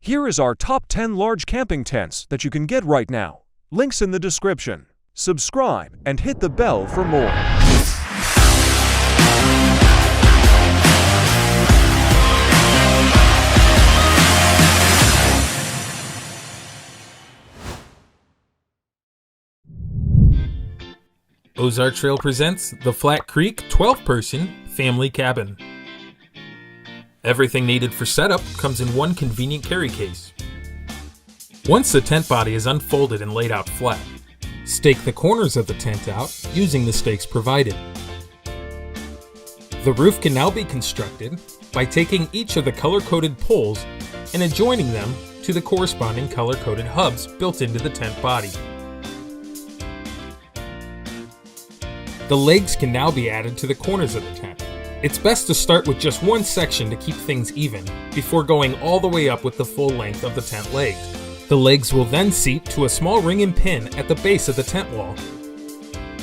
Here is our top 10 large camping tents that you can get right now. Links in the description. Subscribe and hit the bell for more. Ozark Trail presents the Flat Creek 12-person family cabin. Everything needed for setup comes in one convenient carry case. Once the tent body is unfolded and laid out flat, stake the corners of the tent out using the stakes provided. The roof can now be constructed by taking each of the color-coded poles and adjoining them to the corresponding color-coded hubs built into the tent body. The legs can now be added to the corners of the tent. It's best to start with just one section to keep things even before going all the way up with the full length of the tent legs. The legs will then seat to a small ring and pin at the base of the tent wall.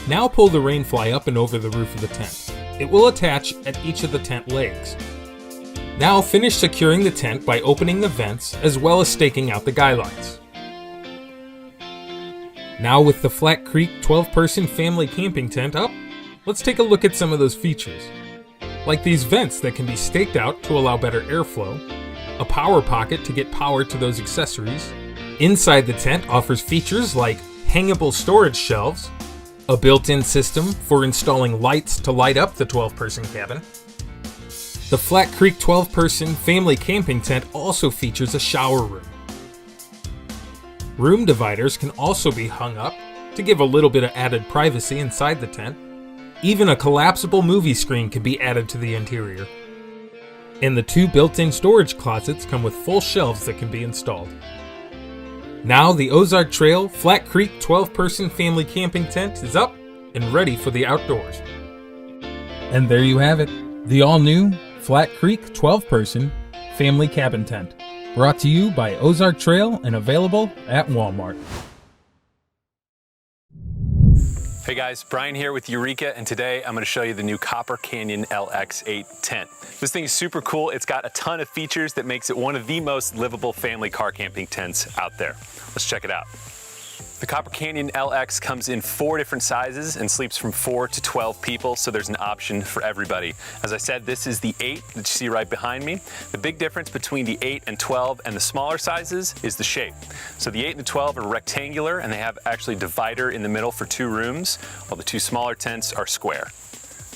Now pull the rain fly up and over the roof of the tent. It will attach at each of the tent legs. Now finish securing the tent by opening the vents as well as staking out the guy lines. Now with the Flat Creek 12-person family camping tent up, let's take a look at some of those features. Like these vents that can be staked out to allow better airflow, a power pocket to get power to those accessories. Inside the tent offers features like hangable storage shelves, a built-in system for installing lights to light up the 12-person cabin. The Flat Creek 12-person family camping tent also features a shower room. Room dividers can also be hung up to give a little bit of added privacy inside the tent. Even a collapsible movie screen can be added to the interior. And the two built-in storage closets come with full shelves that can be installed. Now the Ozark Trail Flat Creek 12-person family camping tent is up and ready for the outdoors. And there you have it, the all-new Flat Creek 12-person family cabin tent. Brought to you by Ozark Trail and available at Walmart. Hey guys, Brian here with Eureka, and today I'm going to show you the new Copper Canyon LX8 tent. This thing is super cool. It's got a ton of features that makes it one of the most livable family car camping tents out there. Let's check it out. The Copper Canyon LX comes in 4 different sizes and sleeps from 4 to 12 people, so there's an option for everybody. As I said, this is the 8 that you see right behind me. The big difference between the 8 and 12 and the smaller sizes is the shape. So the 8 and the 12 are rectangular, and they have actually a divider in the middle for 2 rooms, while the 2 smaller tents are square.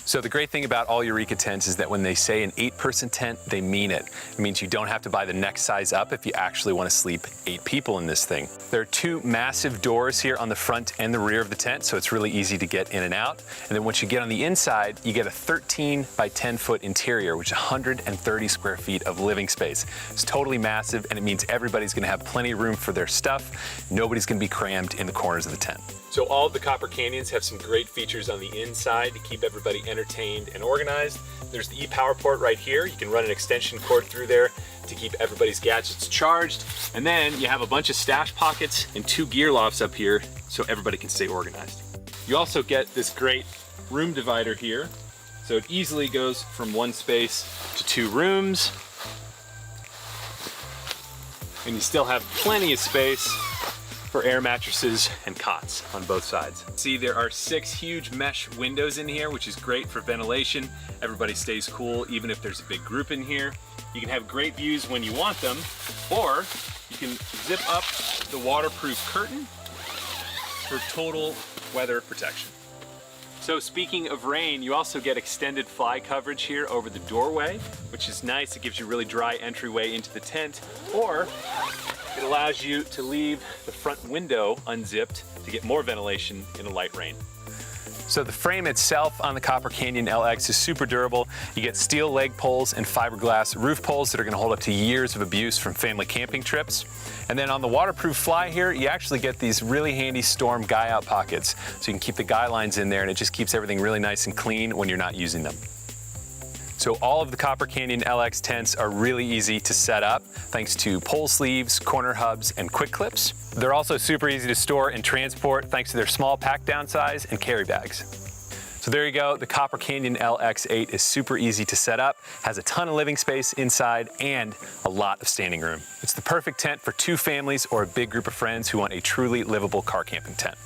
So the great thing about all Eureka tents is that when they say an 8-person tent, they mean it. It means you don't have to buy the next size up if you actually want to sleep 8 people in this thing. There are 2 massive doors here on the front and the rear of the tent, so it's really easy to get in and out. And then once you get on the inside, you get a 13 by 10 foot interior, which is 130 square feet of living space. It's totally massive, and it means everybody's going to have plenty of room for their stuff. Nobody's going to be crammed in the corners of the tent. So all of the Copper Canyons have some great features on the inside to keep everybody entertained and organized. There's the e-power port right here. You can run an extension cord through there to keep everybody's gadgets charged. And then you have a bunch of stash pockets and 2 gear lofts up here so everybody can stay organized. You also get this great room divider here. So it easily goes from 1 space to 2 rooms. And you still have plenty of space for air mattresses and cots on both sides. See, there are 6 huge mesh windows in here, which is great for ventilation. Everybody stays cool, even if there's a big group in here. You can have great views when you want them, or you can zip up the waterproof curtain for total weather protection. So speaking of rain, you also get extended fly coverage here over the doorway, which is nice. It gives you really dry entryway into the tent, or it allows you to leave the front window unzipped to get more ventilation in a light rain. So the frame itself on the Copper Canyon LX is super durable. You get steel leg poles and fiberglass roof poles that are going to hold up to years of abuse from family camping trips. And then on the waterproof fly here, you actually get these really handy storm guy out pockets. So you can keep the guy lines in there, and it just keeps everything really nice and clean when you're not using them. So all of the Copper Canyon LX tents are really easy to set up thanks to pole sleeves, corner hubs, and quick clips. They're also super easy to store and transport thanks to their small pack down size and carry bags. So So there you go, the Copper Canyon LX8 is super easy to set up, has a ton of living space inside, and a lot of standing room. It's the perfect tent for 2 families or a big group of friends who want a truly livable car camping tent.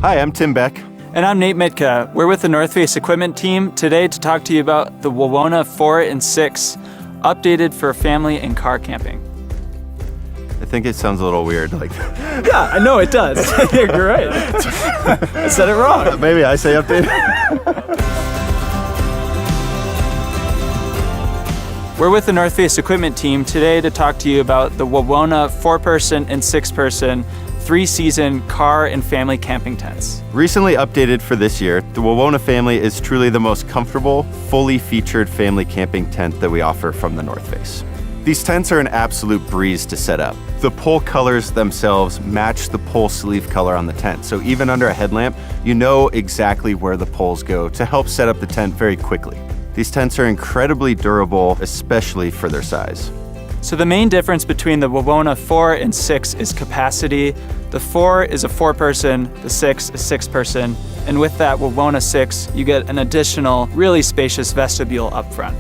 Hi, I'm Tim Beck. And I'm Nate Mitka. We're with the North Face equipment team today to talk to you about the Wawona 4 and 6, updated for family and car camping. I think it sounds a little weird. Yeah, I know it does. You're right. I said it wrong. Maybe I say updated. We're with the North Face equipment team today to talk to you about the Wawona 4-person and 6-person 3-season car and family camping tents. Recently updated for this year, the Wawona family is truly the most comfortable, fully featured family camping tent that we offer from the North Face. These tents are an absolute breeze to set up. The pole colors themselves match the pole sleeve color on the tent, so even under a headlamp, you know exactly where the poles go to help set up the tent very quickly. These tents are incredibly durable, especially for their size. So the main difference between the Wawona 4 and 6 is capacity. The 4 is a 4-person, the 6 is 6-person, and with that Wawona 6, you get an additional, really spacious vestibule up front.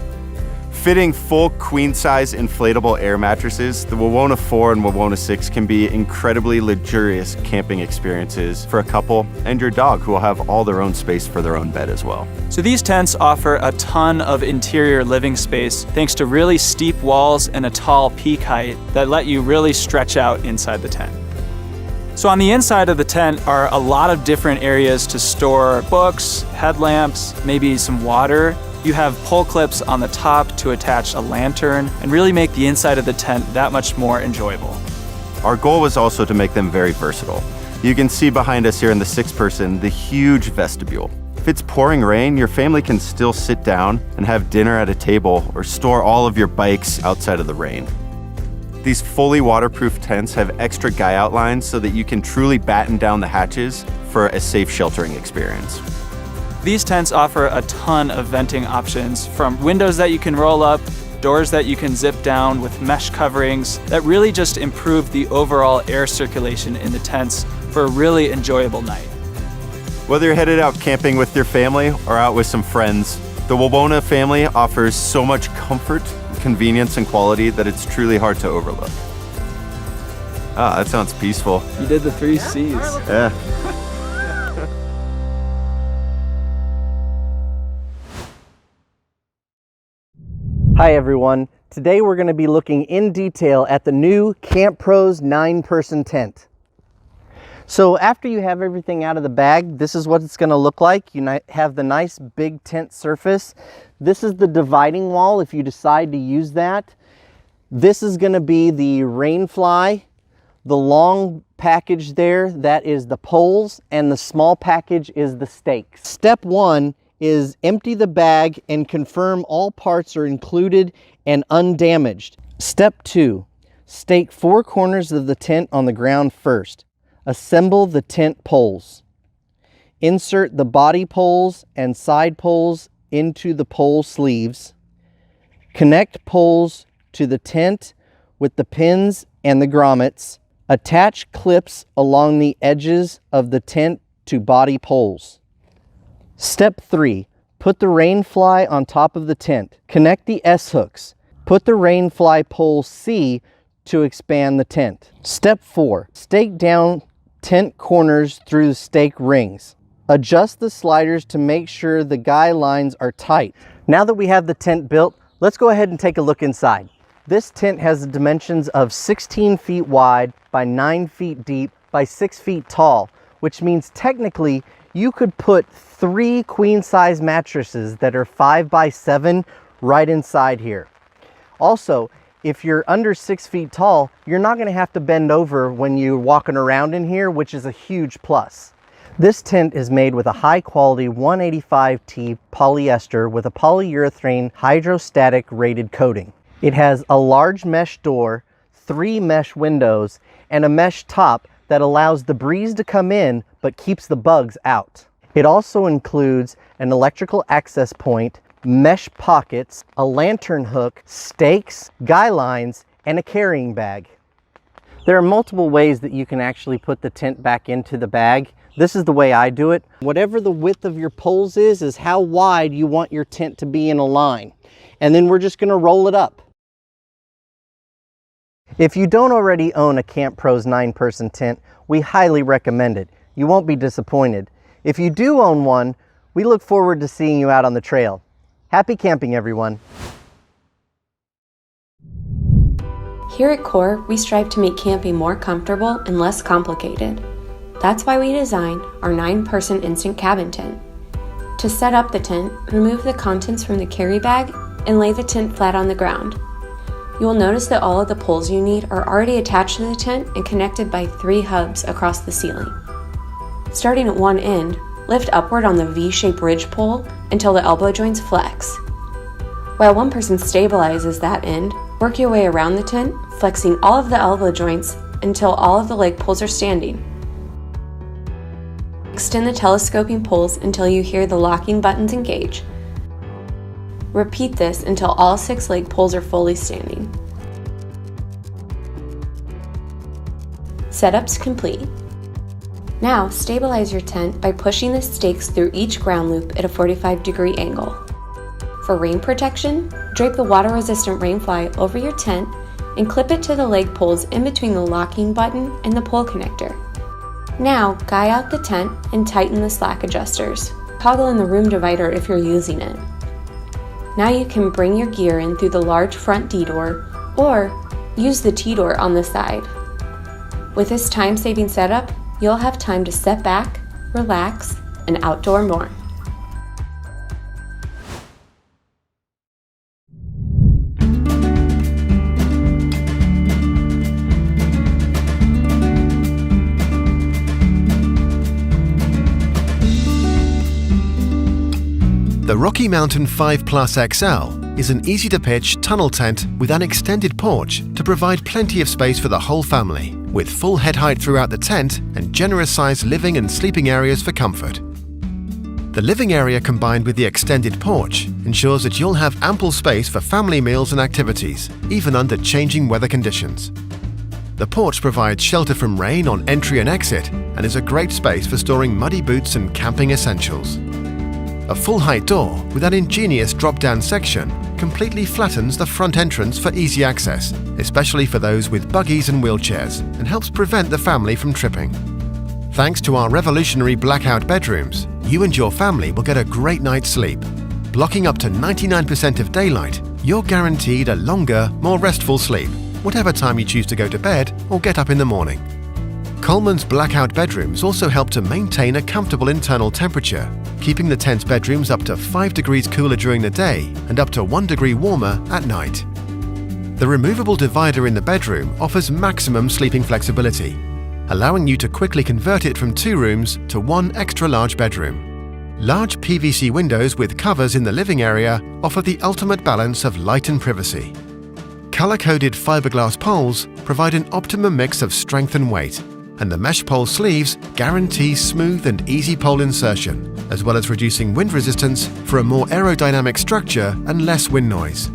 Fitting full queen-size inflatable air mattresses, the Wawona 4 and Wawona 6 can be incredibly luxurious camping experiences for a couple and your dog, who will have all their own space for their own bed as well. So these tents offer a ton of interior living space thanks to really steep walls and a tall peak height that let you really stretch out inside the tent. So on the inside of the tent are a lot of different areas to store books, headlamps, maybe some water. You have pole clips on the top to attach a lantern and really make the inside of the tent that much more enjoyable. Our goal was also to make them very versatile. You can see behind us here in the 6-person the huge vestibule. If it's pouring rain, your family can still sit down and have dinner at a table or store all of your bikes outside of the rain. These fully waterproof tents have extra guy outlines so that you can truly batten down the hatches for a safe sheltering experience. These tents offer a ton of venting options, from windows that you can roll up, doors that you can zip down with mesh coverings that really just improve the overall air circulation in the tents for a really enjoyable night. Whether you're headed out camping with your family or out with some friends, the Wawona family offers so much comfort, convenience, and quality that it's truly hard to overlook. Ah, that sounds peaceful. You did the 3 C's. Yeah. Hi everyone, today we're going to be looking in detail at the new CAMPROS 9-person tent. So after you have everything out of the bag, this is what it's going to look like. You have the nice big tent surface. This is the dividing wall if you decide to use that. This is going to be the rain fly. The long package there, that is the poles, and the small package is the stakes. Step 1 is empty the bag and confirm all parts are included and undamaged. Step 2, stake 4 corners of the tent on the ground first. Assemble the tent poles. Insert the body poles and side poles into the pole sleeves. Connect poles to the tent with the pins and the grommets. Attach clips along the edges of the tent to body poles. Step 3, put the rain fly on top of the tent. Connect the S-hooks. Put the rain fly pole C to expand the tent. Step 4, stake down tent corners through the stake rings. Adjust the sliders to make sure the guy lines are tight. Now that we have the tent built, let's go ahead and take a look inside. This tent has the dimensions of 16 feet wide by 9 feet deep by 6 feet tall, which means technically you could put 3 queen-size mattresses that are 5 by 7 right inside here. Also, if you're under 6 feet tall, you're not going to have to bend over when you're walking around in here, which is a huge plus. This tent is made with a high-quality 185T polyester with a polyurethane hydrostatic rated coating. It has a large mesh door, 3 mesh windows, and a mesh top that allows the breeze to come in but keeps the bugs out. It also includes an electrical access point, mesh pockets, a lantern hook, stakes, guy lines, and a carrying bag. There are multiple ways that you can actually put the tent back into the bag. This is the way I do it. Whatever the width of your poles is how wide you want your tent to be in a line. And then we're just going to roll it up. If you don't already own a CAMPROS 9-person tent, we highly recommend it. You won't be disappointed. If you do own one, we look forward to seeing you out on the trail. Happy camping, everyone. Here at CORE, we strive to make camping more comfortable and less complicated. That's why we designed our 9-person instant cabin tent. To set up the tent, remove the contents from the carry bag and lay the tent flat on the ground. You will notice that all of the poles you need are already attached to the tent and connected by 3 hubs across the ceiling. Starting at one end, lift upward on the V-shaped ridge pole until the elbow joints flex. While one person stabilizes that end, work your way around the tent, flexing all of the elbow joints until all of the leg poles are standing. Extend the telescoping poles until you hear the locking buttons engage. Repeat this until all 6 leg poles are fully standing. Setup's complete. Now stabilize your tent by pushing the stakes through each ground loop at a 45-degree angle. For rain protection, drape the water-resistant rain fly over your tent and clip it to the leg poles in between the locking button and the pole connector. Now, guy out the tent and tighten the slack adjusters. Toggle in the room divider if you're using it. Now you can bring your gear in through the large front D-door or use the T-door on the side. With this time-saving setup, you'll have time to step back, relax, and outdoor more. The Rocky Mountain 5 Plus XL is an easy-to-pitch tunnel tent with an extended porch to provide plenty of space for the whole family, with full head height throughout the tent and generous-sized living and sleeping areas for comfort. The living area combined with the extended porch ensures that you'll have ample space for family meals and activities, even under changing weather conditions. The porch provides shelter from rain on entry and exit and is a great space for storing muddy boots and camping essentials. A full-height door with an ingenious drop-down section completely flattens the front entrance for easy access, especially for those with buggies and wheelchairs, and helps prevent the family from tripping. Thanks to our revolutionary blackout bedrooms, you and your family will get a great night's sleep. Blocking up to 99% of daylight, you're guaranteed a longer, more restful sleep, whatever time you choose to go to bed or get up in the morning. Coleman's blackout bedrooms also help to maintain a comfortable internal temperature, keeping the tent's bedrooms up to 5 degrees cooler during the day and up to 1 degree warmer at night. The removable divider in the bedroom offers maximum sleeping flexibility, allowing you to quickly convert it from 2 rooms to 1 extra large bedroom. Large PVC windows with covers in the living area offer the ultimate balance of light and privacy. Color-coded fiberglass poles provide an optimum mix of strength and weight, and the mesh pole sleeves guarantee smooth and easy pole insertion, as well as reducing wind resistance for a more aerodynamic structure and less wind noise.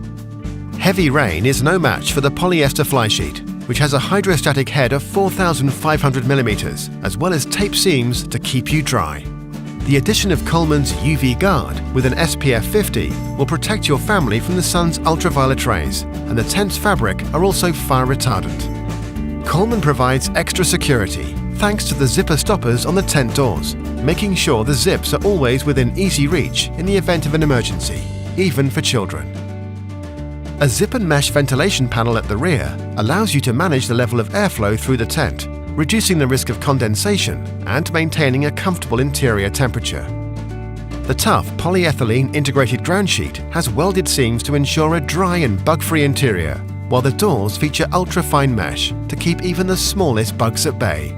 Heavy rain is no match for the polyester fly sheet, which has a hydrostatic head of 4,500 millimeters, as well as tape seams to keep you dry. The addition of Coleman's UV Guard with an SPF 50 will protect your family from the sun's ultraviolet rays, and the tent's fabric are also fire retardant. Coleman provides extra security thanks to the zipper stoppers on the tent doors, making sure the zips are always within easy reach in the event of an emergency, even for children. A zip and mesh ventilation panel at the rear allows you to manage the level of airflow through the tent, reducing the risk of condensation and maintaining a comfortable interior temperature. The tough polyethylene integrated ground sheet has welded seams to ensure a dry and bug-free interior, while the doors feature ultra-fine mesh to keep even the smallest bugs at bay.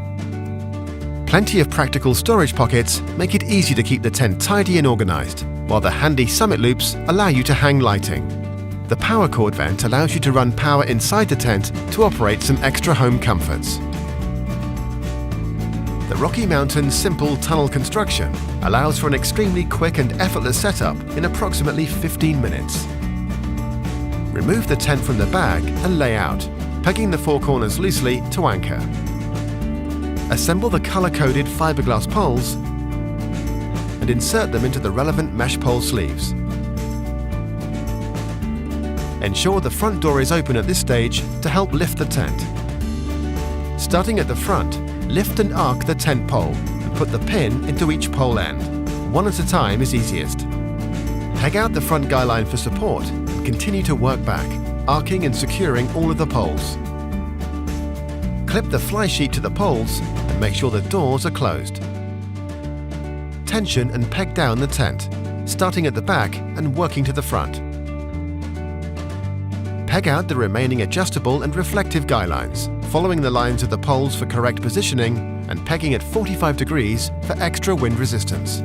Plenty of practical storage pockets make it easy to keep the tent tidy and organized, while the handy summit loops allow you to hang lighting. The power cord vent allows you to run power inside the tent to operate some extra home comforts. The Rocky Mountain simple tunnel construction allows for an extremely quick and effortless setup in approximately 15 minutes. Remove the tent from the bag and lay out, pegging the four corners loosely to anchor. Assemble the color-coded fiberglass poles and insert them into the relevant mesh pole sleeves. Ensure the front door is open at this stage to help lift the tent. Starting at the front, lift and arc the tent pole and put the pin into each pole end. One at a time is easiest. Peg out the front guy line for support and continue to work back, arcing and securing all of the poles. Clip the fly sheet to the poles and make sure the doors are closed. Tension and peg down the tent, starting at the back and working to the front. Peg out the remaining adjustable and reflective guy lines, following the lines of the poles for correct positioning and pegging at 45 degrees for extra wind resistance.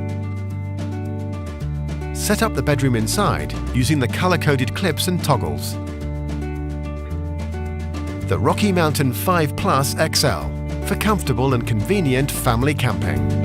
Set up the bedroom inside using the color-coded clips and toggles. The Rocky Mountain 5 Plus XL for comfortable and convenient family camping.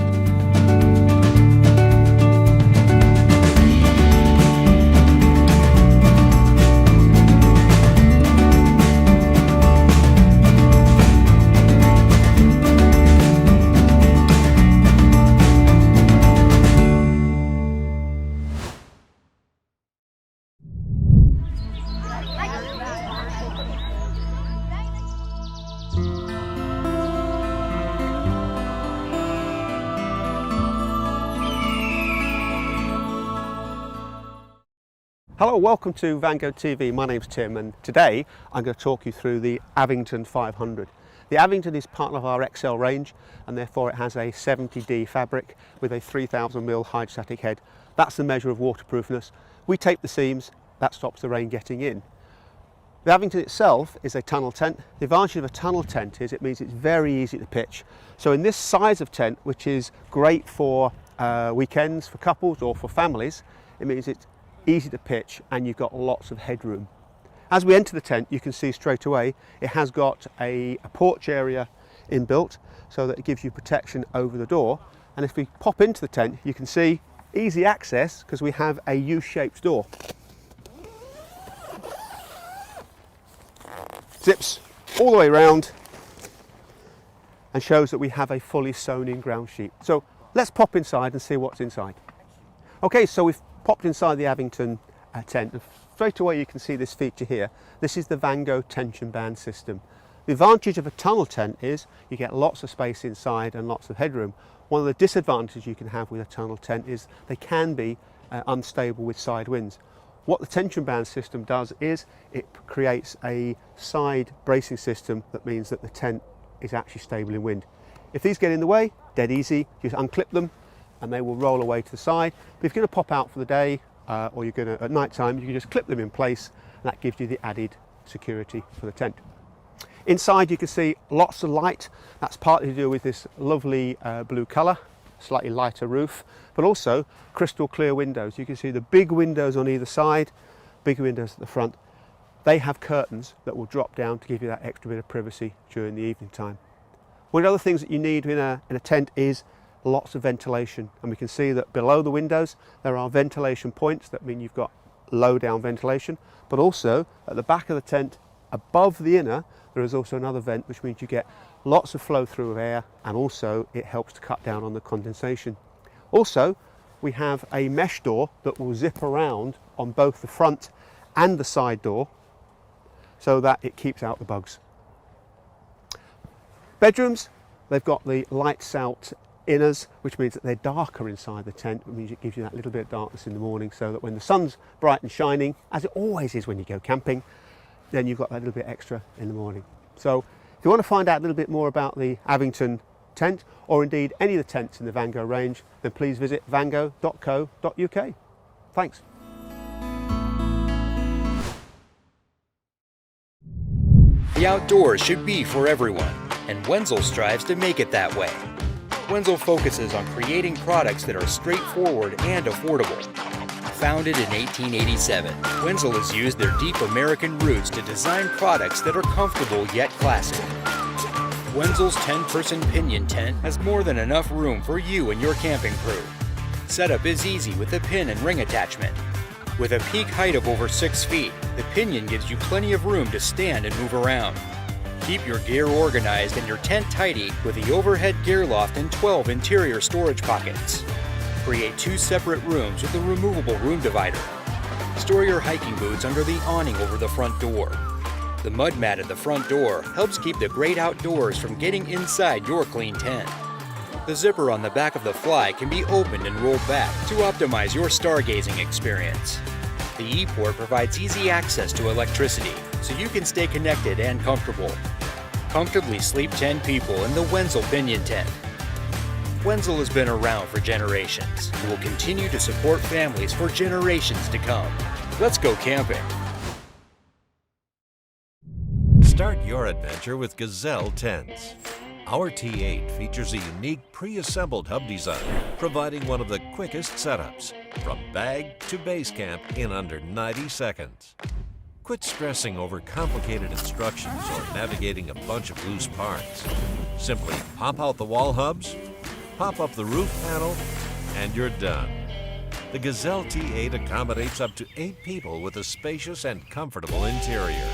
Hello, welcome to Vango TV. My name's Tim and today I'm going to talk you through the Avington 500. The Avington is part of our XL range and therefore it has a 70D fabric with a 3000mm hydrostatic head. That's the measure of waterproofness. We tape the seams, that stops the rain getting in. The Avington itself is a tunnel tent. The advantage of a tunnel tent is it means it's very easy to pitch. So in this size of tent, which is great for weekends, for couples or for families, it means it's easy to pitch and you've got lots of headroom. As we enter the tent, you can see straight away it has got a porch area inbuilt so that it gives you protection over the door. And if we pop into the tent, you can see easy access because we have a U-shaped door. Zips all the way around and shows that we have a fully sewn in ground sheet. So let's pop inside and see what's inside. Okay, so we've popped inside the Avington tent and straight away you can see this feature here. This is the Vango tension band system. The advantage of a tunnel tent is you get lots of space inside and lots of headroom. One of the disadvantages you can have with a tunnel tent is they can be unstable with side winds. What the tension band system does is it creates a side bracing system that means that the tent is actually stable in wind. If these get in the way, dead easy, just unclip them and they will roll away to the side. But if you're going to pop out for the day or you're going to at night time, you can just clip them in place and that gives you the added security for the tent. Inside you can see lots of light. That's partly to do with this lovely blue colour, slightly lighter roof, but also crystal clear windows. You can see the big windows on either side, big windows at the front. They have curtains that will drop down to give you that extra bit of privacy during the evening time. One of the other things that you need in a tent is lots of ventilation, and we can see that below the windows there are ventilation points that mean you've got low down ventilation, but also at the back of the tent above the inner there is also another vent, which means you get lots of flow through of air and also it helps to cut down on the condensation. Also we have a mesh door that will zip around on both the front and the side door so that it keeps out the bugs. Bedrooms, they've got the lights out inners, which means that they're darker inside the tent. It means it gives you that little bit of darkness in the morning so that when the sun's bright and shining, as it always is when you go camping, then you've got that little bit extra in the morning. So if you want to find out a little bit more about the Avington tent or indeed any of the tents in the Vango range, then please visit vango.co.uk. Thanks. The outdoors should be for everyone, and Wenzel strives to make it that way. Wenzel focuses on creating products that are straightforward and affordable. Founded in 1887, Wenzel has used their deep American roots to design products that are comfortable yet classic. Wenzel's 10-person Pinyon tent has more than enough room for you and your camping crew. Setup is easy with a pin and ring attachment. With a peak height of over 6 feet, the Pinyon gives you plenty of room to stand and move around. Keep your gear organized and your tent tidy with the overhead gear loft and 12 interior storage pockets. Create 2 separate rooms with a removable room divider. Store your hiking boots under the awning over the front door. The mud mat at the front door helps keep the great outdoors from getting inside your clean tent. The zipper on the back of the fly can be opened and rolled back to optimize your stargazing experience. The E-port provides easy access to electricity, so you can stay connected and comfortable. Comfortably sleep 10 people in the Wenzel Pinyon tent. Wenzel has been around for generations and will continue to support families for generations to come. Let's go camping. Start your adventure with Gazelle tents. Our T8 features a unique pre-assembled hub design, providing one of the quickest setups, from bag to base camp in under 90 seconds. Quit stressing over complicated instructions or navigating a bunch of loose parts. Simply pop out the wall hubs, pop up the roof panel, and you're done. The Gazelle T8 accommodates up to 8 people with a spacious and comfortable interior.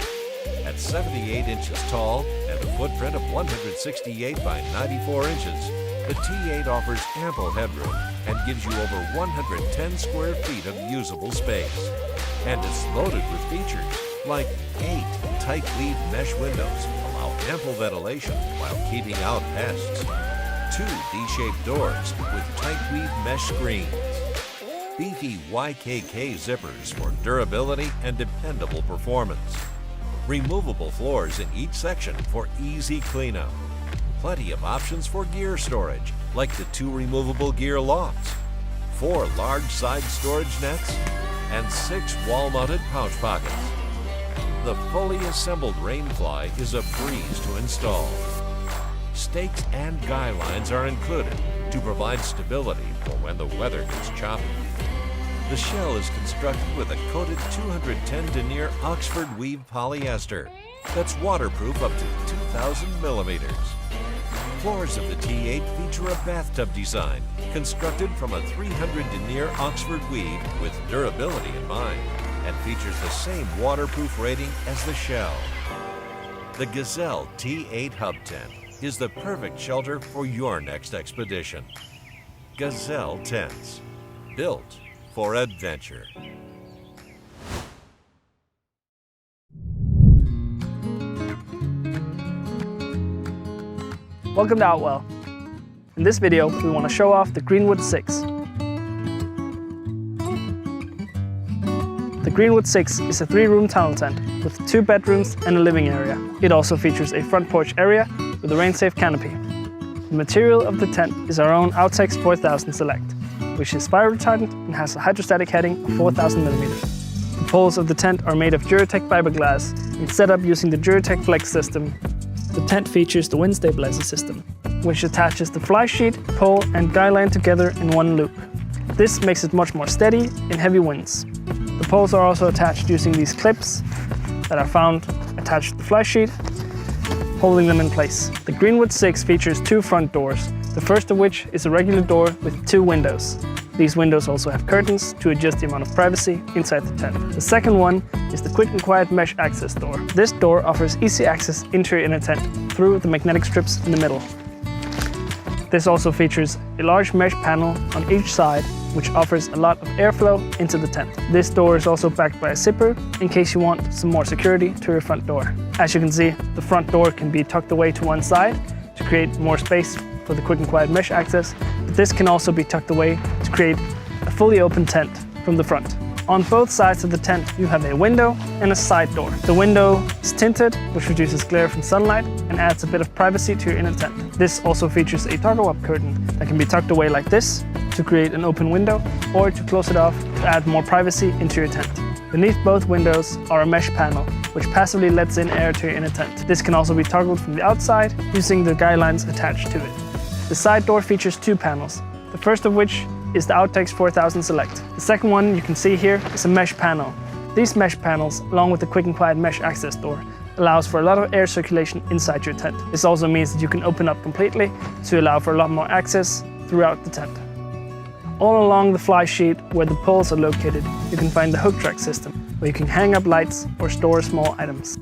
At 78 inches tall and a footprint of 168 by 94 inches, the T8 offers ample headroom and gives you over 110 square feet of usable space. And it's loaded with features like 8 tight weave mesh windows allow ample ventilation while keeping out pests, 2 D-shaped doors with tight weave mesh screens, beefy YKK zippers for durability and dependable performance, removable floors in each section for easy cleanup, plenty of options for gear storage, like the 2 removable gear lofts, 4 large side storage nets, and 6 wall-mounted pouch pockets. The fully assembled rainfly is a breeze to install. Stakes and guy lines are included to provide stability for when the weather gets choppy. The shell is constructed with a coated 210 denier Oxford weave polyester that's waterproof up to 2,000 millimeters. Floors of the T8 feature a bathtub design constructed from a 300 denier Oxford weave with durability in mind and features the same waterproof rating as the shell. The Gazelle T8 Hub Tent is the perfect shelter for your next expedition. Gazelle Tents, built for adventure. Welcome to Outwell. In this video, we want to show off the Greenwood 6. The Greenwood 6 is a 3-room tunnel tent with 2 bedrooms and a living area. It also features a front porch area with a rain-safe canopy. The material of the tent is our own Outtex 4000 Select, which is fire retardant and has a hydrostatic heading of 4,000 millimeters. The poles of the tent are made of Duratec fiberglass and set up using the Duratec Flex system. The tent features the wind stabilizer system, which attaches the fly sheet, pole and guy line together in one loop. This makes it much more steady in heavy winds. The poles are also attached using these clips that are found attached to the fly sheet, holding them in place. The Greenwood 6 features 2 front doors, the first of which is a regular door with 2 windows. These windows also have curtains to adjust the amount of privacy inside the tent. The second one is the quick and quiet mesh access door. This door offers easy access into your inner tent through the magnetic strips in the middle. This also features a large mesh panel on each side, which offers a lot of airflow into the tent. This door is also backed by a zipper in case you want some more security to your front door. As you can see, the front door can be tucked away to one side to create more space for the quick and quiet mesh access, but this can also be tucked away to create a fully open tent from the front. On both sides of the tent you have a window and a side door. The window is tinted, which reduces glare from sunlight and adds a bit of privacy to your inner tent. This also features a toggle-up curtain that can be tucked away like this to create an open window, or to close it off to add more privacy into your tent. Beneath both windows are a mesh panel, which passively lets in air to your inner tent. This can also be toggled from the outside using the guy lines attached to it. The side door features 2 panels, the first of which is the Outtex 4000 Select. The second one you can see here is a mesh panel. These mesh panels, along with the quick and quiet mesh access door, allows for a lot of air circulation inside your tent. This also means that you can open up completely to allow for a lot more access throughout the tent. All along the fly sheet where the poles are located, you can find the hook track system, where you can hang up lights or store small items.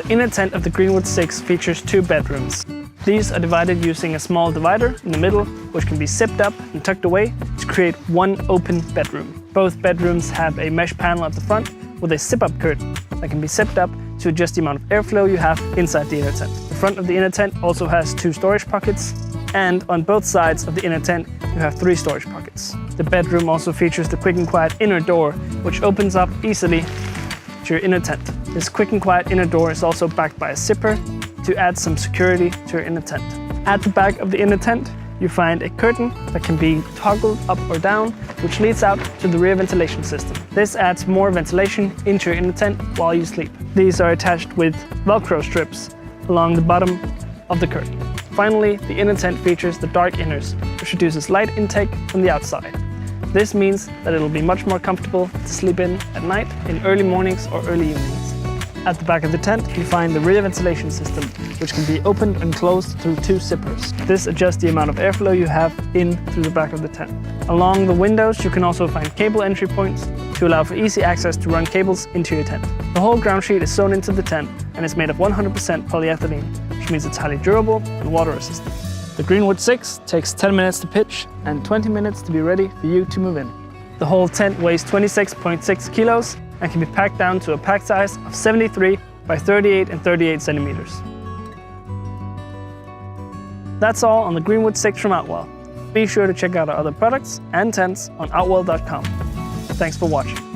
The inner tent of the Greenwood 6 features 2 bedrooms. These are divided using a small divider in the middle, which can be zipped up and tucked away to create one open bedroom. Both bedrooms have a mesh panel at the front with a zip-up curtain that can be zipped up to adjust the amount of airflow you have inside the inner tent. The front of the inner tent also has 2 storage pockets, and on both sides of the inner tent you have 3 storage pockets. The bedroom also features the quick and quiet inner door, which opens up easily to your inner tent. This quick and quiet inner door is also backed by a zipper to add some security to your inner tent. At the back of the inner tent, you find a curtain that can be toggled up or down, which leads out to the rear ventilation system. This adds more ventilation into your inner tent while you sleep. These are attached with Velcro strips along the bottom of the curtain. Finally, the inner tent features the dark inners, which reduces light intake from the outside. This means that it'll be much more comfortable to sleep in at night, in early mornings or early evenings. At the back of the tent, you find the rear ventilation system, which can be opened and closed through 2 zippers. This adjusts the amount of airflow you have in through the back of the tent. Along the windows, you can also find cable entry points to allow for easy access to run cables into your tent. The whole ground sheet is sewn into the tent and is made of 100% polyethylene, which means it's highly durable and water resistant. The Greenwood 6 takes 10 minutes to pitch and 20 minutes to be ready for you to move in. The whole tent weighs 26.6 kilos and can be packed down to a pack size of 73 by 38 and 38 centimeters. That's all on the Greenwood 6 from Outwell. Be sure to check out our other products and tents on outwell.com. Thanks for watching.